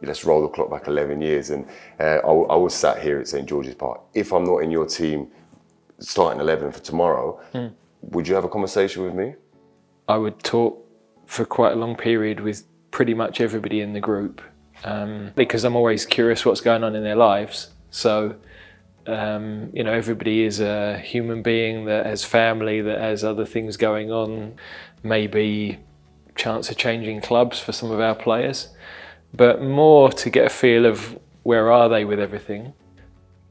let's roll the clock back 11 years. And I was sat here at St George's Park. If I'm not in your team starting 11 for tomorrow, would you have a conversation with me? I would talk for quite a long period with pretty much everybody in the group, because I'm always curious what's going on in their lives. So, everybody is a human being that has family, that has other things going on, maybe chance of changing clubs for some of our players, but more to get a feel of where are they with everything.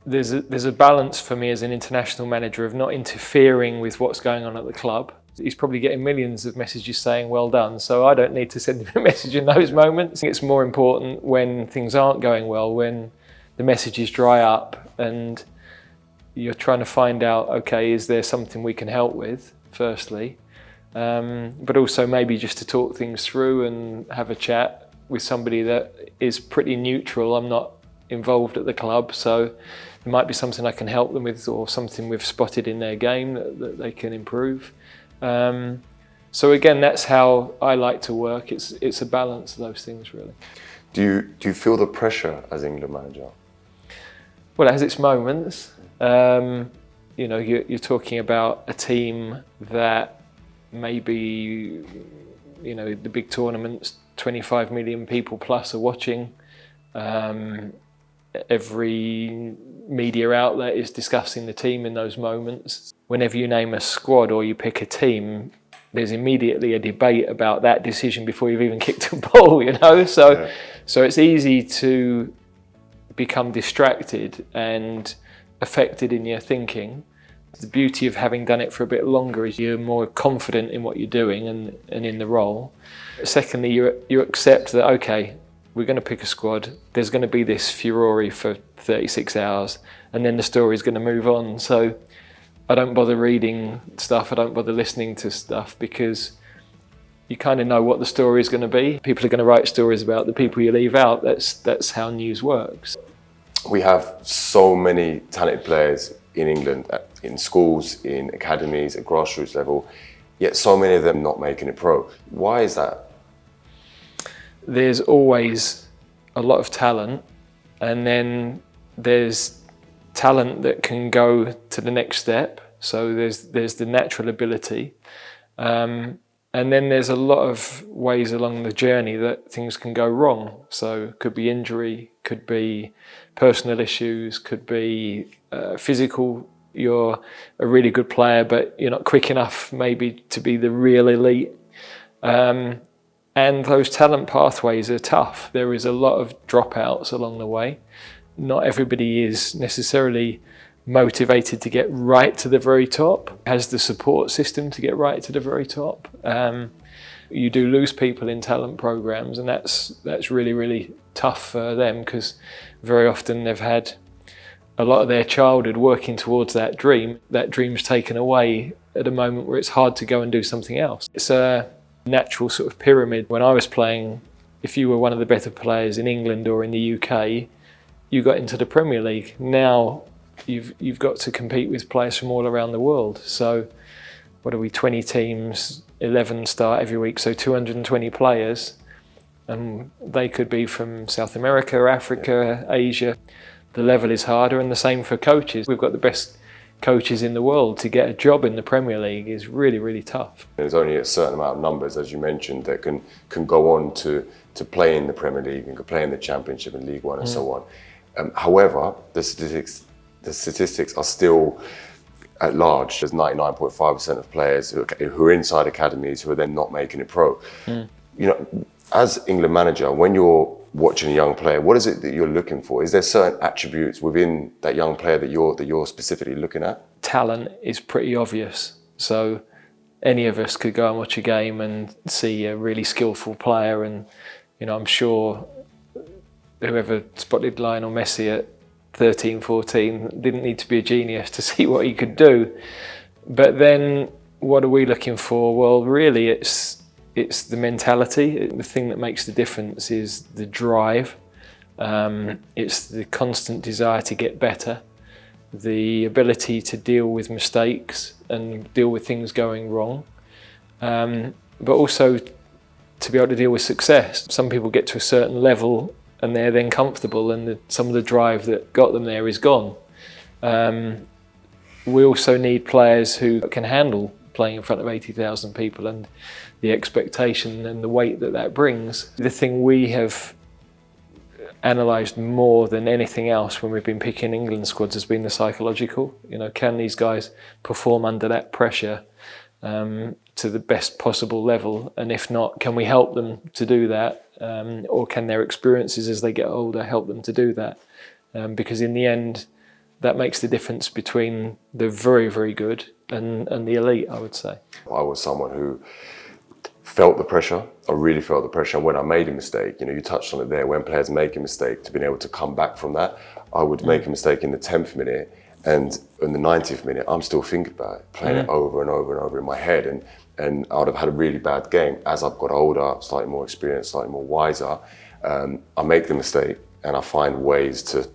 There's a balance for me as an international manager of not interfering with what's going on at the club. He's probably getting millions of messages saying well done, so I don't need to send him a message in those moments. It's more important when things aren't going well, when the messages dry up and you're trying to find out, okay, is there something we can help with, firstly, but also maybe just to talk things through and have a chat with somebody that is pretty neutral. I'm not involved at the club, so it might be something I can help them with or something we've spotted in their game that they can improve. So again, that's how I like to work. It's a balance of those things, really. Do you feel the pressure as England manager? Well, it has its moments. You're talking about a team that maybe, the big tournaments, 25 million people plus are watching. Every media outlet is discussing the team in those moments. Whenever you name a squad or you pick a team, there's immediately a debate about that decision before you've even kicked a ball, So it's easy to become distracted and affected in your thinking. The beauty of having done it for a bit longer is you're more confident in what you're doing and in the role. Secondly, you accept that, okay, we're going to pick a squad, there's going to be this furore for 36 hours, and then the story's going to move on. So I don't bother reading stuff, I don't bother listening to stuff, because you kind of know what the story is going to be. People are going to write stories about the people you leave out. That's how news works. We have so many talented players in England, in schools, in academies, at grassroots level, yet so many of them not making it pro. Why is that? There's always a lot of talent, and then there's talent that can go to the next step. So there's the natural ability, and then there's a lot of ways along the journey that things can go wrong. So it could be injury, could be personal issues, could be physical. You're a really good player, but you're not quick enough maybe to be the real elite. And those talent pathways are tough. There is a lot of dropouts along the way. Not everybody is necessarily motivated to get right to the very top, has the support system to get right to the very top. You do lose people in talent programs, and that's really, really tough for them, because very often they've had a lot of their childhood working towards that dream. That dream's taken away at a moment where it's hard to go and do something else. It's a natural sort of pyramid. When I was playing, if you were one of the better players in England or in the UK, you got into the Premier League. Now you've got to compete with players from all around the world. So what are we, 20 teams, 11 start every week, so 220 players, and they could be from South America, Africa, Asia. The level is harder, and the same for coaches. We've got the best coaches in the world. To get a job in the Premier League is really, really tough. There's only a certain amount of numbers, as you mentioned, that can go on to play in the Premier League and can play in the Championship and League One and so on. However, the statistics are still at large. There's 99.5% of players who are inside academies who are then not making it pro. As England manager, when you're watching a young player, what is it that you're looking for? Is there certain attributes within that young player that you're specifically looking at? Talent is pretty obvious. So any of us could go and watch a game and see a really skillful player, and I'm sure whoever spotted Lionel Messi at 13, 14 didn't need to be a genius to see what he could do. But then what are we looking for? Well, really it's the mentality. The thing that makes the difference is the drive. It's the constant desire to get better, the ability to deal with mistakes and deal with things going wrong, but also to be able to deal with success. Some people get to a certain level and they're then comfortable, and some of the drive that got them there is gone. We also need players who can handle playing in front of 80,000 people and the expectation and the weight that brings. The thing we have analysed more than anything else when we've been picking England squads has been the psychological. Can these guys perform under that pressure to the best possible level? And if not, can we help them to do that? Or can their experiences as they get older help them to do that? Because in the end, that makes the difference between the very, very good and the elite, I would say. I was someone who felt the pressure. I really felt the pressure. And when I made a mistake, you touched on it there, when players make a mistake, to being able to come back from that. I would make a mistake in the 10th minute, and in the 90th minute, I'm still thinking about it, playing it over and over and over in my head. And I would have had a really bad game. As I've got older, slightly more experienced, slightly more wiser, I make the mistake and I find ways to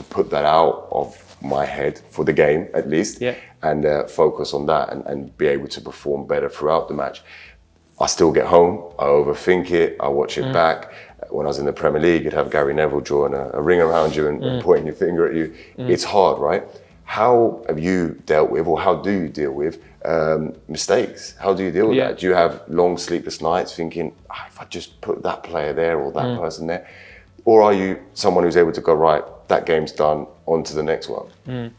put that out of my head for the game, at least, and focus on that and be able to perform better throughout the match. I still get home, I overthink it, I watch it back. When I was in the Premier League, you'd have Gary Neville drawing a ring around you and pointing your finger at you. It's hard, right? How have you dealt with, or how do you deal with mistakes? How do you deal with that? Do you have long sleepless nights thinking, if I just put that player there or that person there? Or are you someone who's able to go, right, that game's done, on to the next one?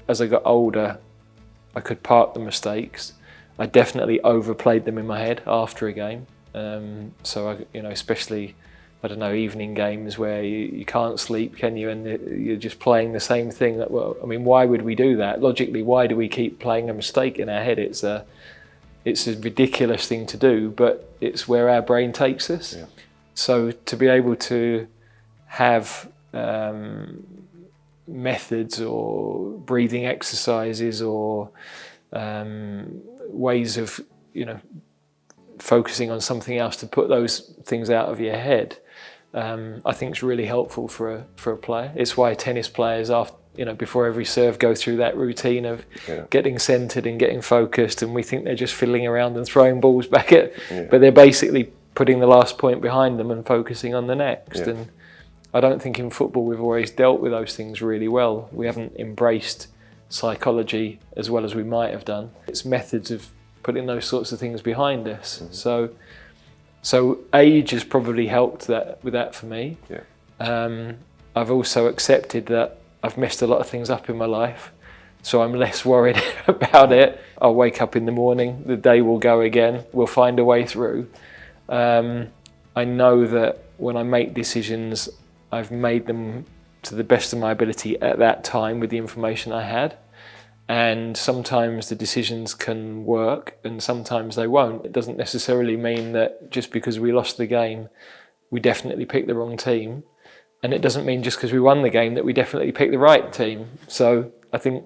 As I got older, I could park the mistakes. I definitely overplayed them in my head after a game. So I, especially, I don't know, evening games where you can't sleep, can you? And you're just playing the same thing. Well, I mean, why would we do that? Logically, why do we keep playing a mistake in our head? It's a ridiculous thing to do, but it's where our brain takes us. Yeah. So to be able to have methods or breathing exercises or ways of focusing on something else to put those things out of your head, I think is really helpful for a player. It's why tennis players, after before every serve, go through that routine of getting centered and getting focused, and we think they're just fiddling around and throwing balls back but they're basically putting the last point behind them and focusing on the next. And I don't think in football we've always dealt with those things really well. We haven't embraced psychology as well as we might have done. It's methods of putting those sorts of things behind us. So age has probably helped with that for me. I've also accepted that I've messed a lot of things up in my life, so I'm less worried about it. I'll wake up in the morning, the day will go again, we'll find a way through. I know that when I make decisions, I've made them to the best of my ability at that time with the information I had. And sometimes the decisions can work and sometimes they won't. It doesn't necessarily mean that just because we lost the game, we definitely picked the wrong team. And it doesn't mean just because we won the game that we definitely picked the right team. So I think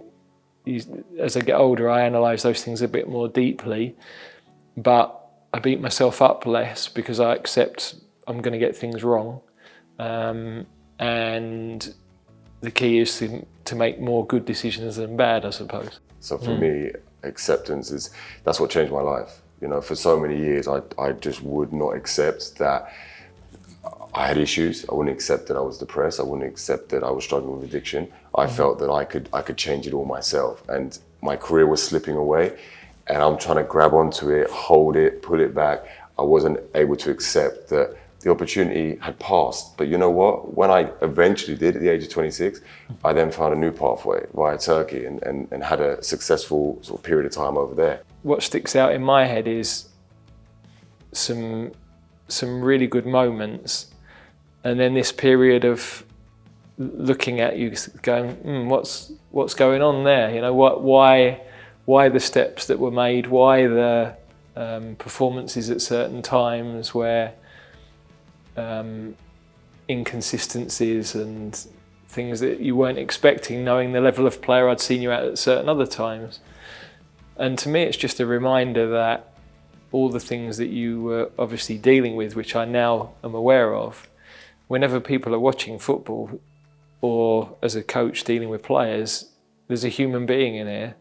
as I get older, I analyse those things a bit more deeply, but I beat myself up less because I accept I'm going to get things wrong. And the key is to make more good decisions than bad, I suppose. So for me, acceptance that's what changed my life. For so many years, I just would not accept that I had issues. I wouldn't accept that I was depressed. I wouldn't accept that I was struggling with addiction. I felt that I could change it all myself, and my career was slipping away, and I'm trying to grab onto it, hold it, pull it back. I wasn't able to accept that the opportunity had passed. But you know what? When I eventually did at the age of 26, I then found a new pathway via Turkey and had a successful sort of period of time over there. What sticks out in my head is some really good moments, and then this period of looking at you going, what's going on there? Why the steps that were made? Why the performances at certain times where inconsistencies and things that you weren't expecting, knowing the level of player I'd seen you at certain other times. And to me, it's just a reminder that all the things that you were obviously dealing with, which I now am aware of, whenever people are watching football or as a coach dealing with players, there's a human being in here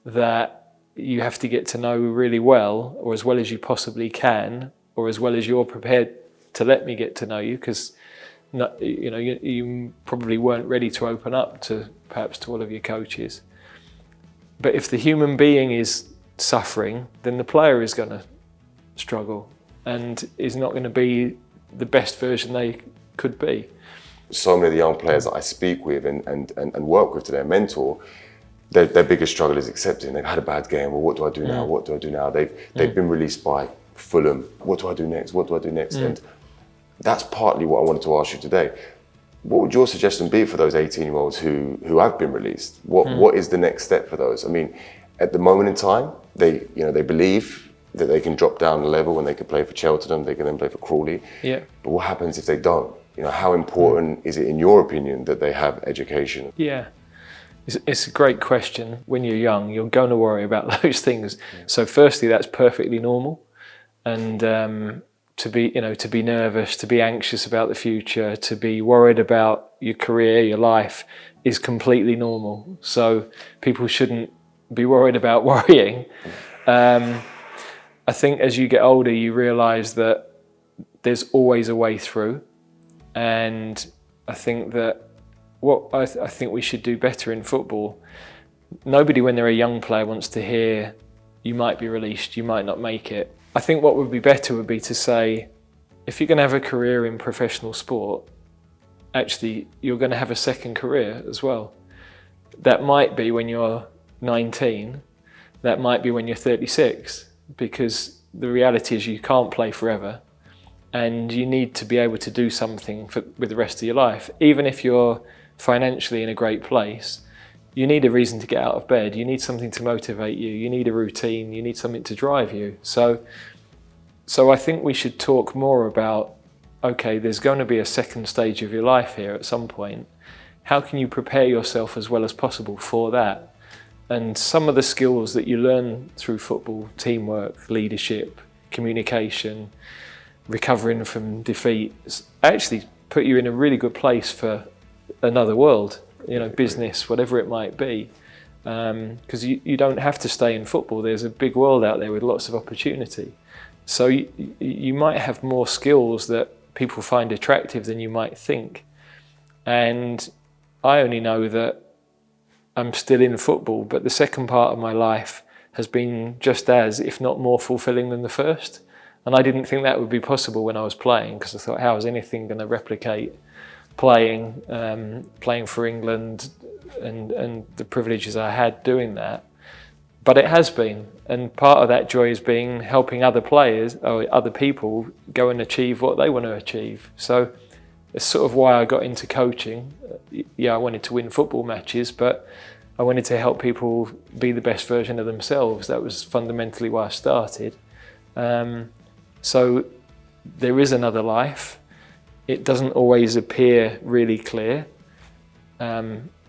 that you have to get to know really well, or as well as you possibly can, or as well as you're prepared to let me get to know you, because Not, you probably weren't ready to open up to perhaps to all of your coaches. But if the human being is suffering, then the player is going to struggle and is not going to be the best version they could be. So many of the young players that I speak with and work with today, mentor, their biggest struggle is accepting they've had a bad game. Well, what do I do now? What do I do now? They've been released by Fulham. What do I do next? What do I do next? And that's partly what I wanted to ask you today. What would your suggestion be for those 18-year-olds who have been released? What is the next step for those? I mean, at the moment in time, they believe that they can drop down a level and they can play for Cheltenham, they can then play for Crawley. Yeah. But what happens if they don't? How important is it, in your opinion, that they have education? Yeah. It's a great question. When you're young, you're going to worry about those things. Yeah. So firstly, that's perfectly normal. And to be nervous, to be anxious about the future, to be worried about your career, your life is completely normal. So people shouldn't be worried about worrying. I think as you get older, you realise that there's always a way through. And I think that what I think we should do better in football, nobody when they're a young player wants to hear, you might be released, you might not make it. I think what would be better would be to say, if you're going to have a career in professional sport, actually you're going to have a second career as well. That might be when you're 19, that might be when you're 36, because the reality is you can't play forever and you need to be able to do something with the rest of your life. Even if you're financially in a great place, you need a reason to get out of bed, you need something to motivate you, you need a routine, you need something to drive you. So I think we should talk more about, okay, there's going to be a second stage of your life here at some point. How can you prepare yourself as well as possible for that? And some of the skills that you learn through football, teamwork, leadership, communication, recovering from defeat, actually put you in a really good place for another world, business, whatever it might be. Because you don't have to stay in football. There's a big world out there with lots of opportunity. So you might have more skills that people find attractive than you might think. And I only know that I'm still in football, but the second part of my life has been just as, if not more, fulfilling than the first. And I didn't think that would be possible when I was playing, because I thought, how is anything going to replicate playing for England and the privileges I had doing that? But it has been, and part of that joy is helping other players or other people go and achieve what they want to achieve. So it's sort of why I got into coaching. Yeah, I wanted to win football matches, but I wanted to help people be the best version of themselves. That was fundamentally why I started. So there is another life. It doesn't always appear really clear.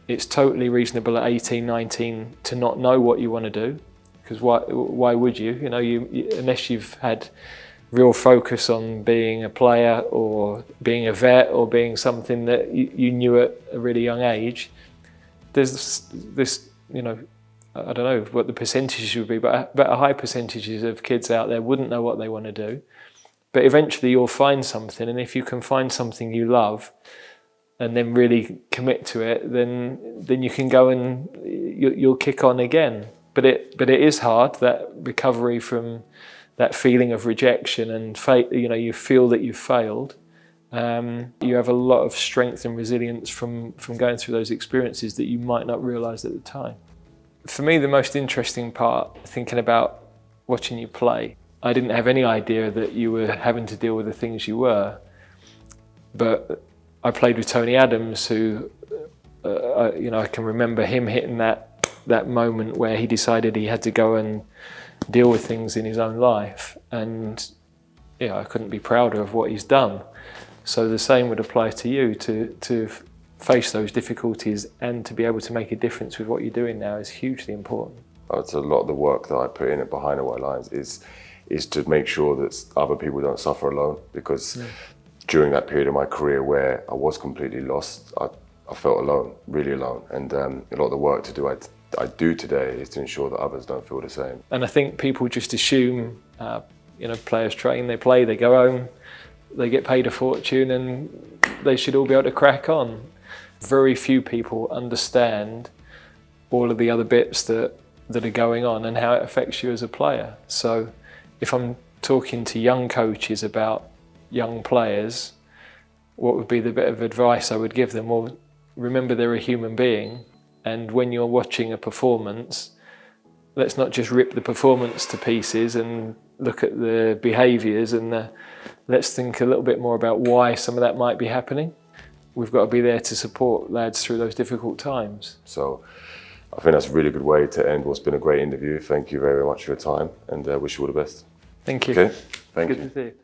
It's totally reasonable at 18, 19 to not know what you want to do, because why would you? Unless you've had real focus on being a player or being a vet or being something that you knew at a really young age. There's this, I don't know what the percentages would be, but a high percentages of kids out there wouldn't know what they want to do. But eventually you'll find something, and if you can find something you love and then really commit to it, then you can go and you'll kick on again. But it is hard, that recovery from that feeling of rejection and you feel that you've failed. You have a lot of strength and resilience from going through those experiences that you might not realise at the time. For me, the most interesting part, thinking about watching you play, I didn't have any idea that you were having to deal with the things you were. But I played with Tony Adams, who, I can remember him hitting that moment where he decided he had to go and deal with things in his own life. And I couldn't be prouder of what he's done. So the same would apply to you, to face those difficulties and to be able to make a difference with what you're doing now is hugely important. It's a lot of the work that I put in at Behind the White Lines is to make sure that other people don't suffer alone, because during that period of my career where I was completely lost, I felt alone, really alone. And a lot of the work I do today is to ensure that others don't feel the same. And I think people just assume, players train, they play, they go home, they get paid a fortune, and they should all be able to crack on. Very few people understand all of the other bits that are going on and how it affects you as a player. So if I'm talking to young coaches about young players, what would be the bit of advice I would give them? Well, remember they're a human being, and when you're watching a performance, let's not just rip the performance to pieces and look at the behaviours, and let's think a little bit more about why some of that might be happening. We've got to be there to support lads through those difficult times. So I think that's a really good way to end what's been a great interview. Thank you very much for your time, and wish you all the best. Thank you. Okay, thank you. Good to see you.